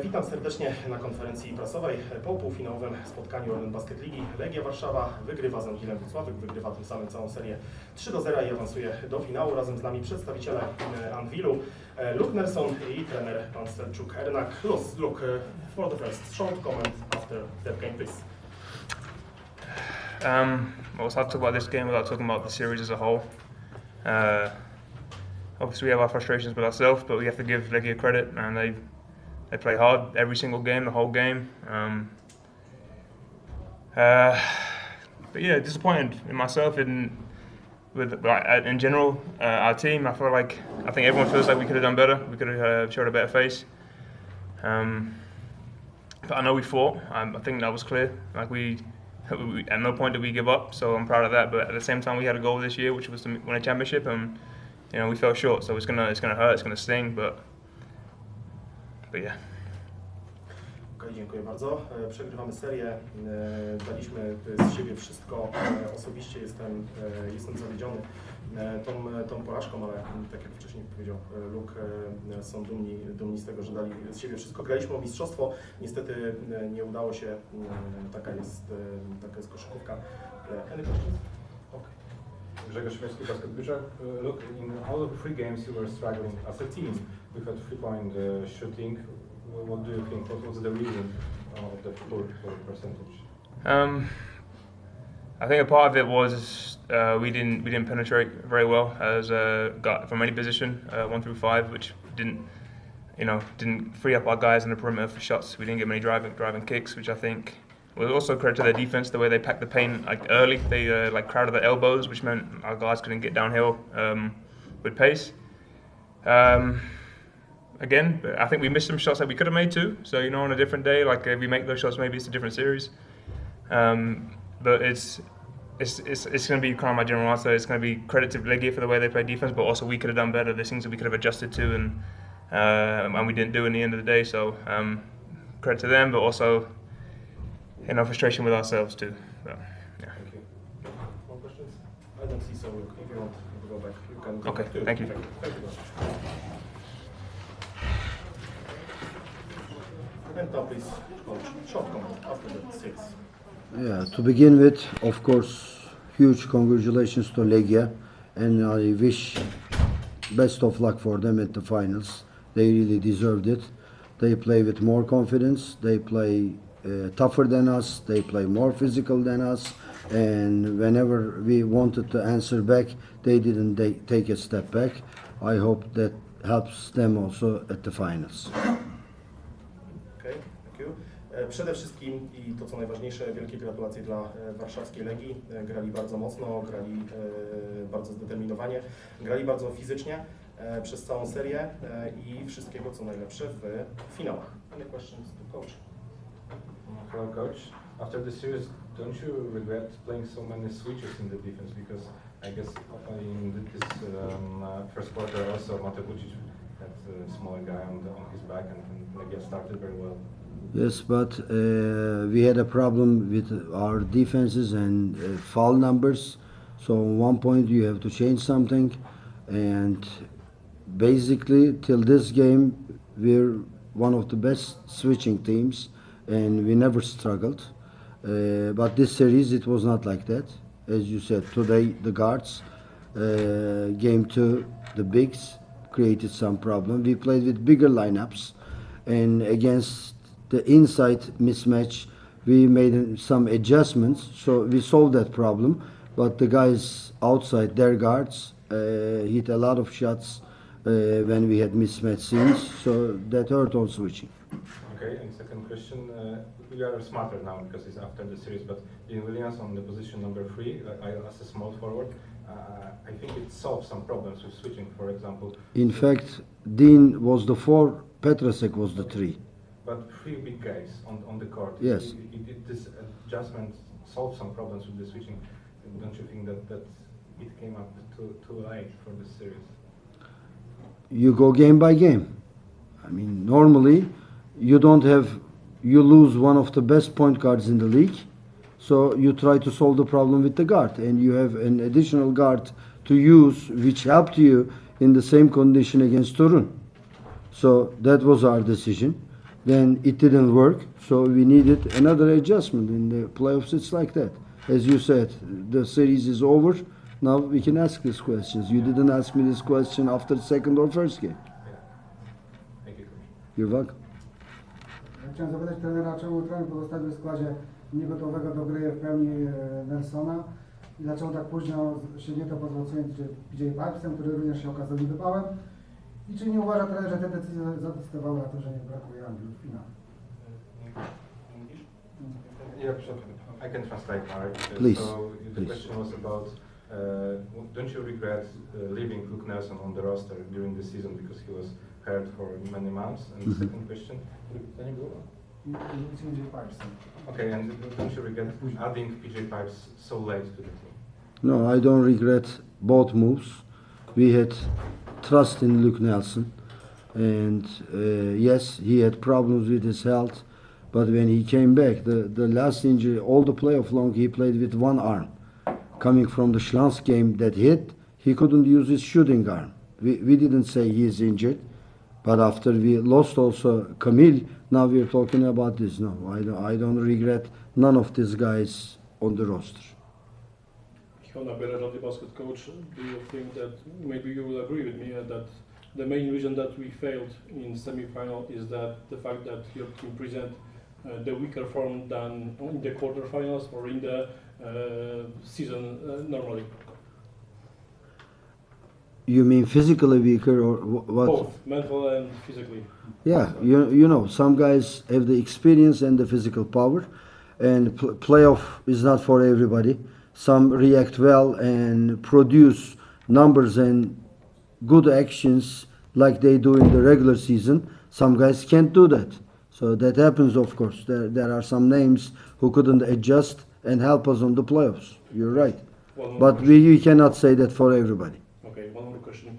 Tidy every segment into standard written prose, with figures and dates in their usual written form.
Witam serdecznie na konferencji prasowej po półfinałowym spotkaniu Basket Ligi. Legia Warszawa wygrywa z Anwilem Włocławek, wygrywa tym samym całą serię 3-0 i awansuje do finału. Razem z nami przedstawiciele Anwilu, Luke Nelson i trener pan Selçuk Ernak. Luke, for the first short comment after the game, please. Well, it's hard to talk about this game without talking about the series as a whole. Obviously, we have our frustrations with ourselves, but we have to give Legia credit, and they play hard every single game, the whole game. But yeah, disappointed in myself and in general, our team. I think everyone feels like we could have done better. We could have showed a better face. But I know we fought. I think that was clear. We at no point did we give up, so I'm proud of that. But at the same time, we had a goal this year, which was to win a championship, and we fell short. So it's gonna hurt, it's gonna sting, but yeah. Okay, dziękuję bardzo. Przegrywamy serię. Daliśmy z siebie wszystko. Osobiście jestem zawiedziony tą porażką, ale tak jak wcześniej powiedział Luke, są dumni z tego, że dali z siebie wszystko. Graliśmy o mistrzostwo. Niestety nie udało się. Taka jest koszykówka. Any questions? Okay. Grzegorz Śmielski, Basket Byczak. Look, in all of the three games you were struggling as a team. We had 3-point shooting. What do you think? What was the reason of the poor percentage? I think a part of it was we didn't penetrate very well as got from any position 1 through 5, which didn't free up our guys on the perimeter for shots. We didn't get many driving kicks, which I think was also credit to their defense, the way they packed the paint early. They crowded the elbows, which meant our guys couldn't get downhill with pace. Again, I think we missed some shots that we could have made too. So on a different day, if we make those shots, maybe it's a different series. But it's going to be kind of my general answer. It's going to be credit to Legia for the way they play defense, but also we could have done better. There's things that we could have adjusted to, and we didn't do in the end of the day. So credit to them, but also frustration with ourselves too. So, yeah. Thank you. More questions? I don't see so. If you want to go back, you can go Okay, back too. thank you. Thank you. And now please, coach, short comment after the series. Yeah, to begin with, of course, huge congratulations to Legia, and I wish best of luck for them at the finals. They really deserved it. They play with more confidence, they play tougher than us, they play more physical than us, and whenever we wanted to answer back, they didn't take a step back. I hope that helps them also at the finals. Przede wszystkim i to co najważniejsze, wielkie gratulacje dla warszawskiej Legii. Grali bardzo mocno, grali bardzo zdeterminowanie, grali bardzo fizycznie przez całą serię i wszystkiego co najlepsze w finałach. Any questions to coach? Hello, coach. After the series, don't you regret playing so many switches in the defense? Because I guess in this first quarter also Mate Vucic had a smaller guy on his back, and Legia started very well. Yes, but we had a problem with our defenses and foul numbers. So at one point you have to change something. And basically, till this game, we're one of the best switching teams, and we never struggled. But this series, it was not like that. As you said, today the guards, game 2, the bigs created some problem. We played with bigger lineups, and against the inside mismatch, we made some adjustments, so we solved that problem. But the guys outside, their guards, hit a lot of shots when we had mismatch scenes, so that hurt on switching. Okay, and second question, you are smarter now because it's after the series, but Dean Williams on the position number 3, as a small forward, I think it solves some problems with switching, for example. In fact, Dean was the 4, Petrasek was the 3. But 3 big guys on the court. Yes. This adjustment solved some problems with the switching. Don't you think that it came up too late for this series? You go game by game. I mean, normally you lose one of the best point guards in the league, so you try to solve the problem with the guard, and you have an additional guard to use, which helped you in the same condition against Torun. So that was our decision. then it didn't work. So we needed another adjustment in the playoffs. It's like that. As you said, the series is over. Now we can ask these questions. You didn't ask me this question after the second or first game. Yeah. Thank you, coach. You're welcome. Ja chciałem zapytać trenera, czemu trener pozostawił w składzie niegotowego do gry w pełni Nelsona i dlaczego tak późno sięgnięto po wzmocnienie PJ Pipesem, który również się okazał niewypałem. I czy nie uważa trener, że te decyzje zadecydowały na to, że nie brakuje Anwilu w finale? Yeah, sure. I can translate, Marek. Please. So the Please. question was about, don't you regret leaving Luke Nelson on the roster during the season because he was hurt for many months? And the second question, can you go on? PJ Pipesem. Okay, and don't you regret adding PJ Pipes so late to the team? No, I don't regret both moves. We had trust in Luke Nelson, and yes, he had problems with his health, but when he came back, the last injury, all the playoff long, he played with one arm. Coming from the Schlanz game that hit, he couldn't use his shooting arm. We didn't say he is injured, but after we lost also Camille, now we're talking about this. No, I don't regret none of these guys on the roster. Hona Berera, the basket coach, do you think that maybe you will agree with me that the main reason that we failed in semi-final is that the fact that your team present the weaker form than in the quarterfinals or in the season normally? You mean physically weaker or what? Both, mental and physically. Yeah, you know, some guys have the experience and the physical power, and playoff is not for everybody. Some react well and produce numbers and good actions like they do in the regular season. Some guys can't do that. So that happens, of course. There are some names who couldn't adjust and help us on the playoffs. You're right. But we cannot say that for everybody. Okay, one more question.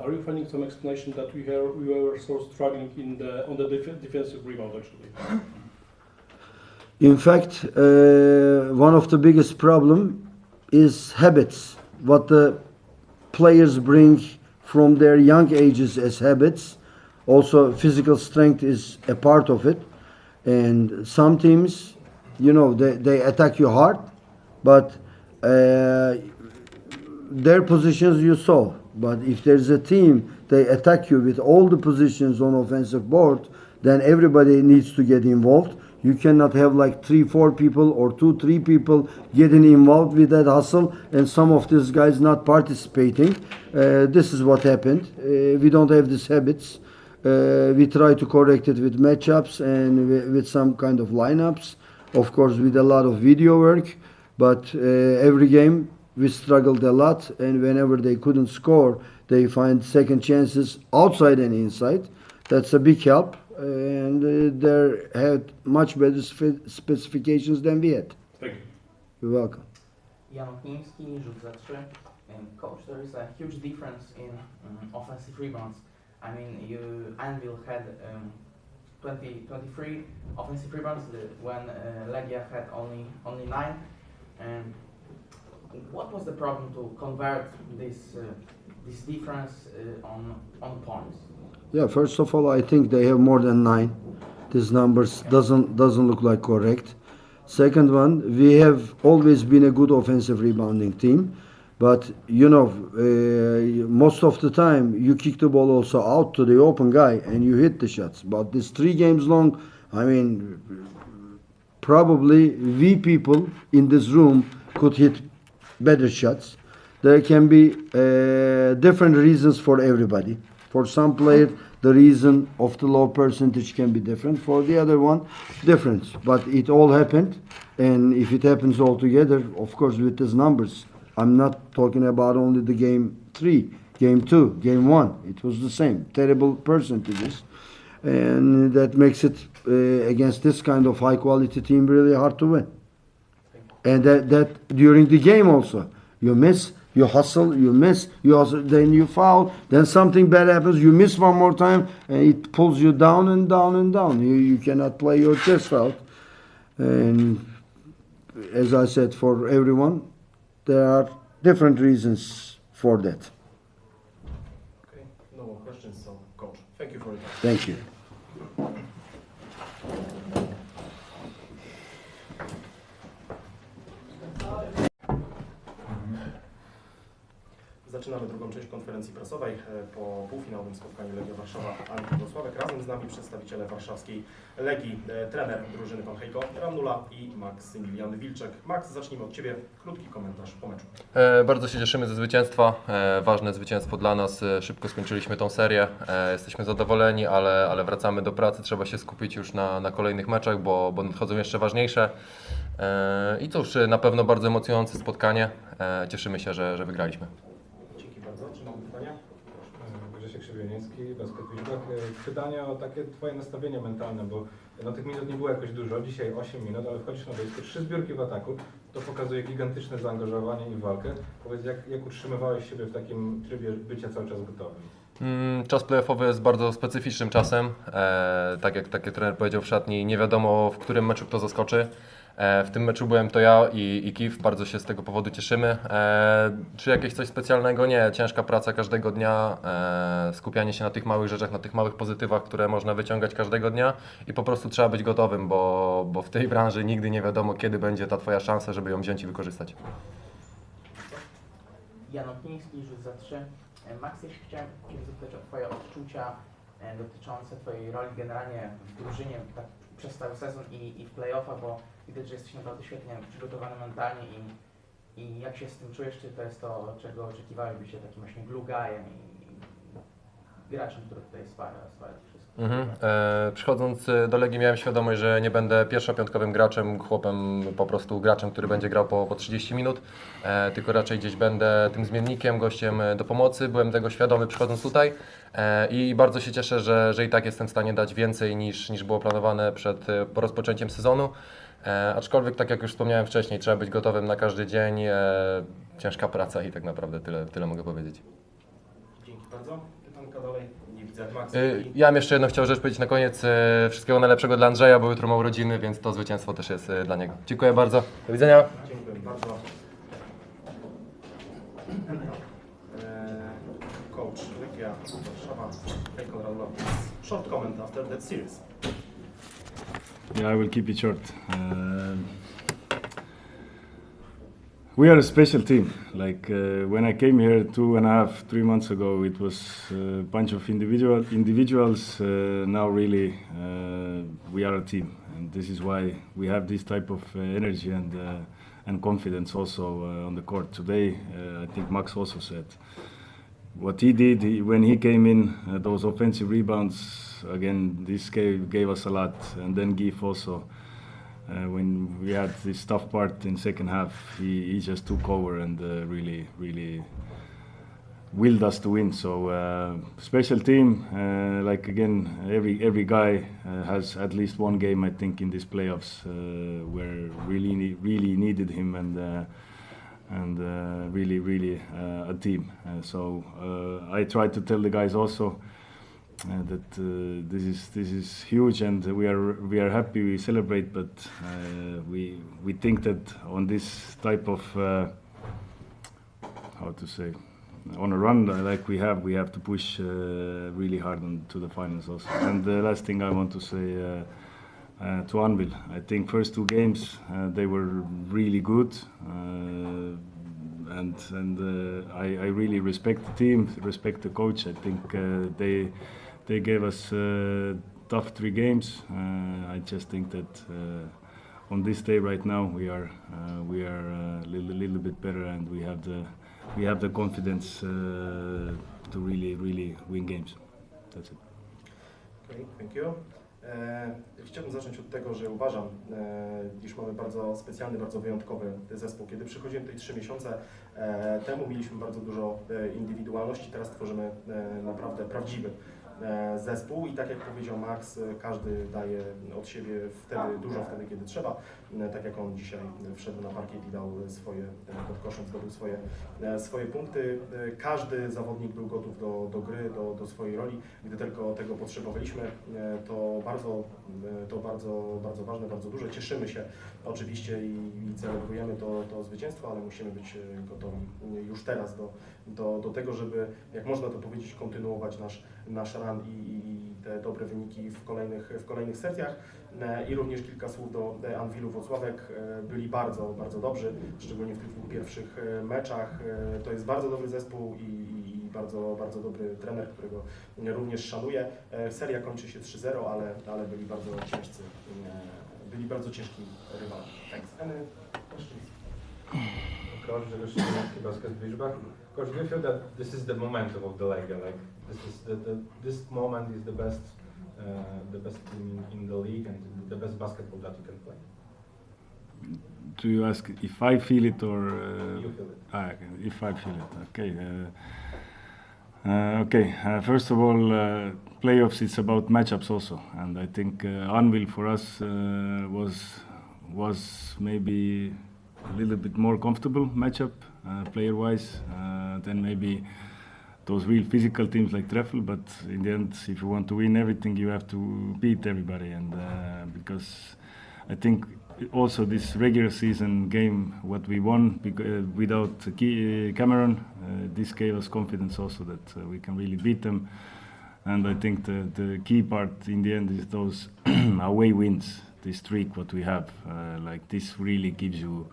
Are you finding some explanation that we were so struggling on the defensive rebound actually? In fact, one of the biggest problem is habits. What the players bring from their young ages as habits. Also, physical strength is a part of it. And some teams, you know, they attack you hard, but their positions you saw. But if there's a team, they attack you with all the positions on offensive board, then everybody needs to get involved. You cannot have like 3-4 people or 2-3 people getting involved with that hustle and some of these guys not participating. This is what happened. We don't have these habits. We try to correct it with matchups and with some kind of lineups. Of course, with a lot of video work. But every game we struggled a lot, and whenever they couldn't score, they find second chances outside and inside. That's a big help. And they had much better specifications than we had. Thank you. You're welcome. Jan Okniński, rzut za 3. Coach, there is a huge difference in offensive rebounds. I mean, Anwil had 23 offensive rebounds when Legia had only 9. And what was the problem to convert this difference on points? Yeah, first of all, I think they have more than 9. These numbers doesn't look like correct. Second one, we have always been a good offensive rebounding team, but you know, most of the time you kick the ball also out to the open guy and you hit the shots. But this 3 games long, I mean, probably we people in this room could hit better shots. There can be different reasons for everybody. For some players, the reason of the low percentage can be different. For the other one, different. But it all happened. And if it happens all together, of course, with these numbers, I'm not talking about only the game 3, game 2, game 1. It was the same. Terrible percentages. And that makes it, against this kind of high-quality team, really hard to win. And that during the game also, you miss. You hustle, you miss, you hustle, then you foul, then something bad happens, you miss one more time, and it pulls you down and down and down. You cannot play your chest out. And as I said, for everyone, there are different reasons for that. Okay, no more questions, so coach, thank you for your time. Thank you. Zaczynamy drugą część konferencji prasowej. Po półfinałowym spotkaniu Legia Warszawa, Anwil Włocławek. Razem z nami przedstawiciele warszawskiej Legii, trener drużyny pan Hejko Ramnula i Maksymilian Wilczek. Max, zacznijmy od Ciebie. Krótki komentarz po meczu. Bardzo się cieszymy ze zwycięstwa. Ważne zwycięstwo dla nas. Szybko skończyliśmy tą serię. Jesteśmy zadowoleni, ale wracamy do pracy. Trzeba się skupić już na kolejnych meczach, bo nadchodzą jeszcze ważniejsze. I cóż, na pewno bardzo emocjonujące spotkanie. Cieszymy się, że wygraliśmy. Dzięki bardzo. Czy mamy pytania? Grzesiek Krzywieniecki, Basket Wilczek. Pytanie o takie Twoje nastawienie mentalne, bo tych minut nie było jakoś dużo, dzisiaj 8 minut, ale wchodzisz na boisko, 3 zbiórki w ataku, to pokazuje gigantyczne zaangażowanie i walkę. Powiedz, jak utrzymywałeś siebie w takim trybie bycia cały czas gotowym? Czas playoffowy jest bardzo specyficznym czasem. Tak jak trener powiedział w szatni, nie wiadomo, w którym meczu kto zaskoczy. W tym meczu byłem to ja i Kif, bardzo się z tego powodu cieszymy. Czy jakieś coś specjalnego? Nie, ciężka praca każdego dnia, skupianie się na tych małych rzeczach, na tych małych pozytywach, które można wyciągać każdego dnia i po prostu trzeba być gotowym, bo w tej branży nigdy nie wiadomo, kiedy będzie ta Twoja szansa, żeby ją wziąć i wykorzystać. Jan Opniński, rzut za 3. Max, jeśli chciałem Cię zapytać o Twoje odczucia dotyczące Twojej roli generalnie w drużynie tak, przez cały sezon i w play-offach, bo widać, że jesteś naprawdę świetnie przygotowany mentalnie i jak się z tym czujesz, czy to jest to, czego oczekiwałeś, bycie takim właśnie glue guyem i graczem, który tutaj spara wszystko? Przychodząc do Legii miałem świadomość, że nie będę pierwszopiątkowym graczem, chłopem, po prostu graczem, który będzie grał po 30 minut, tylko raczej gdzieś będę tym zmiennikiem, gościem do pomocy. Byłem tego świadomy przychodząc tutaj i bardzo się cieszę, że i tak jestem w stanie dać więcej niż było planowane przed rozpoczęciem sezonu. Aczkolwiek, tak jak już wspomniałem wcześniej, trzeba być gotowym na każdy dzień, ciężka praca i tak naprawdę tyle mogę powiedzieć. Dzięki bardzo. Pytanka dalej. Nie widzę jak Max. Ja bym jeszcze jedno chciał rzecz powiedzieć na koniec. Wszystkiego najlepszego dla Andrzeja, bo jutro ma urodziny, więc to zwycięstwo też jest dla niego. Dziękuję bardzo. Do widzenia. Dziękuję bardzo. Coach Legia Warszawa, Hejko Ramnula. Short comment after that series. Yeah, I will keep it short. We are a special team. Like when I came here 2.5, 3 months ago, it was a bunch of individuals. Now really we are a team, and this is why we have this type of energy and confidence also on the court. Today, I think Max also said what he did when he came in, those offensive rebounds. Again, this gave us a lot, and then Gif also. When we had this tough part in second half, he just took over and really willed us to win. So special team. Like again, every guy has at least one game, I think, in these playoffs where really needed him and really a team. So I try to tell the guys also. That this is huge, and we are happy, we celebrate, but we think that on this type of how to say, on a run like we have to push really hard to the finals also. And the last thing I want to say to Anwil, I think first 2 games they were really good, and I really respect the team, respect the coach. I think they gave us tough 3 games. I just think that on this day right now we are a little bit better, and we have the confidence to really win games. That's it. Okay, thank you. Chciałbym zacząć od tego, że uważam, iż mamy bardzo specjalny, bardzo wyjątkowy zespół. Kiedy przychodziłem tutaj 3 miesiące temu, mieliśmy bardzo dużo indywidualności, teraz tworzymy naprawdę prawdziwy zespół i tak jak powiedział Max, każdy daje od siebie dużo wtedy, kiedy trzeba. Tak jak on dzisiaj wszedł na parkiet i dał swoje pod koszem, zdobył swoje punkty. Każdy zawodnik był gotów do gry, do swojej roli. Gdy tylko tego potrzebowaliśmy, to bardzo ważne, bardzo dużo. Cieszymy się oczywiście i celebrujemy to zwycięstwo, ale musimy być gotowi już teraz do tego, żeby, jak można to powiedzieć, kontynuować nasz run i te dobre wyniki w kolejnych sesjach. I również kilka słów do Anwilu Włocławek. Byli bardzo, bardzo dobrzy, szczególnie w tych dwóch pierwszych meczach. To jest bardzo dobry zespół i bardzo, bardzo dobry trener, którego również szanuję. Seria kończy się 3-0, ale byli bardzo ciężcy, byli bardzo ciężki rywalem. Thanks. Coach, Basket Liczbach. Coach, do you feel that this is the momentum of the Legia? Like this moment is the best team in the league and the best basketball that you can play? Do you ask if I feel it or You feel it. Okay, if I feel it? Okay. Okay. First of all, playoffs. It's about matchups also, and I think Anwil for us was maybe a little bit more comfortable matchup player-wise than maybe those real physical teams like Treffel. But in the end, if you want to win everything, you have to beat everybody, and because I think also this regular season game, what we won without Cameron, this gave us confidence also that we can really beat them. And I think the key part in the end is those away wins, this streak what we have. Like this really gives you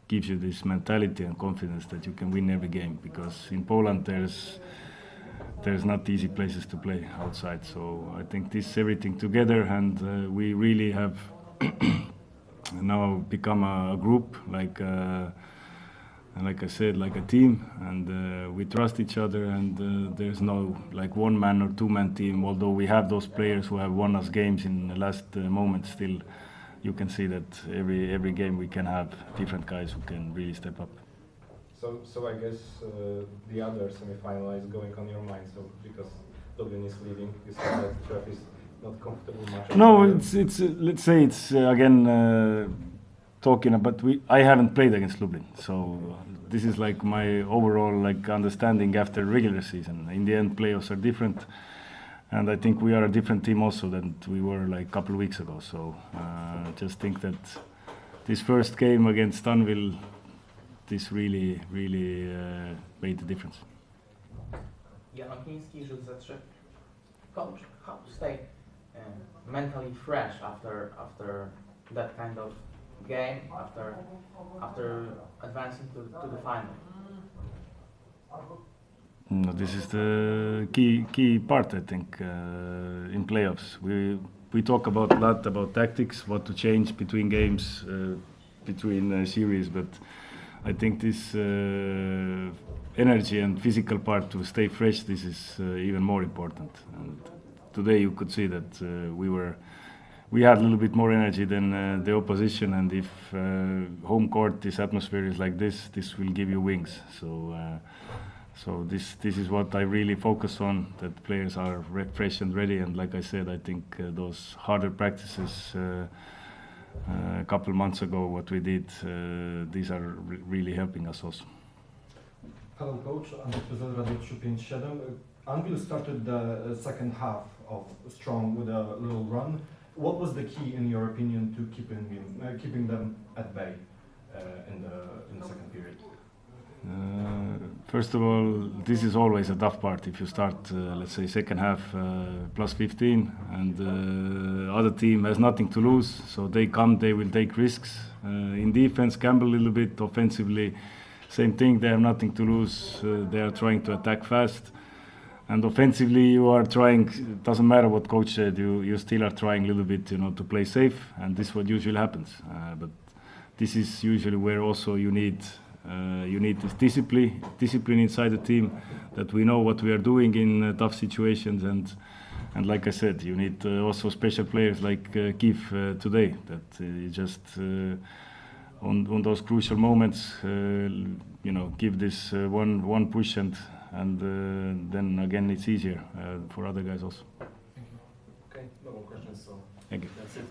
this mentality and confidence that you can win every game, because in Poland there's not easy places to play outside. So I think this everything together, and we really have now become a group, like I said, like a team, and we trust each other, and there's no like one man or two man team. Although we have those players who have won us games in the last moment, still you can see that every game we can have different guys who can really step up. So I guess the other semi-final is going on your mind. So because Dublin is leaving, you said that Treff is not comfortable much. No, it's let's say it's again talking about I haven't played against Lublin, so this is like my overall like understanding after regular season. In the end, playoffs are different, and I think we are a different team also than we were like a couple of weeks ago. So just think that this first game against Anwil, this really made the difference. Jan Okiński, rzut za 3. Coach, how to stay mentally fresh after that kind of game, after advancing to the final? No, this is the key part, I think, in playoffs. We talk a lot about tactics, what to change between games, between series, but I think this energy and physical part to stay fresh, this is even more important. And today you could see that we had a little bit more energy than the opposition, and if home court, this atmosphere is like this will give you wings. So this is what I really focus on, that players are fresh and ready. And like I said, I think those harder practices a couple months ago, what we did, these are really helping us also. Hello, Coach. Anwil Radio 357. Anwil started the second half of strong with a little run. What was the key, in your opinion, to keeping them at bay in the second period? First of all, this is always a tough part. If you start, let's say, second half plus 15, and the other team has nothing to lose, so they will take risks. In defense, gamble a little bit. Offensively, same thing. They have nothing to lose. They are trying to attack fast. And offensively, you are trying. It doesn't matter what coach said. You still are trying a little bit, to play safe, and this is what usually happens. But this is usually where also you need this discipline inside the team, that we know what we are doing in tough situations, and like I said, you need also special players like Keith today, that just on those crucial moments, give this one push, and then again it's easier for other guys also. Okay, no more questions, so thank you. That's it.